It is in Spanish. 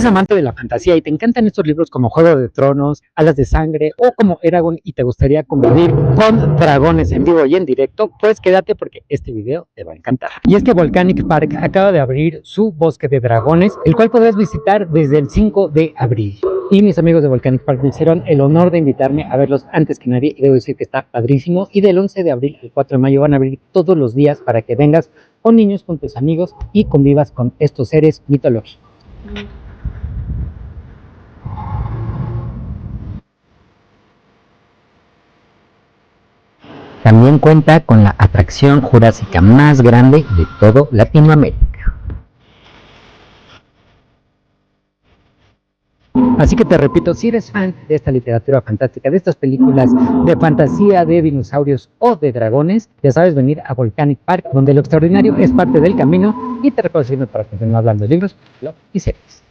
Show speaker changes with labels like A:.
A: eres amante de la fantasía y te encantan estos libros como Juego de Tronos, Alas de Sangre o como Eragon y te gustaría convivir con dragones en vivo y en directo, pues quédate porque este video te va a encantar. Y es que Volcanic Park acaba de abrir su Bosque de Dragones, el cual podrás visitar desde el 5 de abril. Y mis amigos de Volcanic Park me hicieron el honor de invitarme a verlos antes que nadie y debo decir que está padrísimo. Y del 11 de abril al 4 de mayo van a abrir todos los días para que vengas con niños, con tus amigos y convivas con estos seres mitológicos. También cuenta con la atracción jurásica más grande de todo Latinoamérica. Así que te repito, si eres fan de esta literatura fantástica, de estas películas de fantasía, de dinosaurios o de dragones, ya sabes venir a Volcanic Park, donde lo extraordinario es parte del camino y te recomiendo para continuar hablando de libros y series.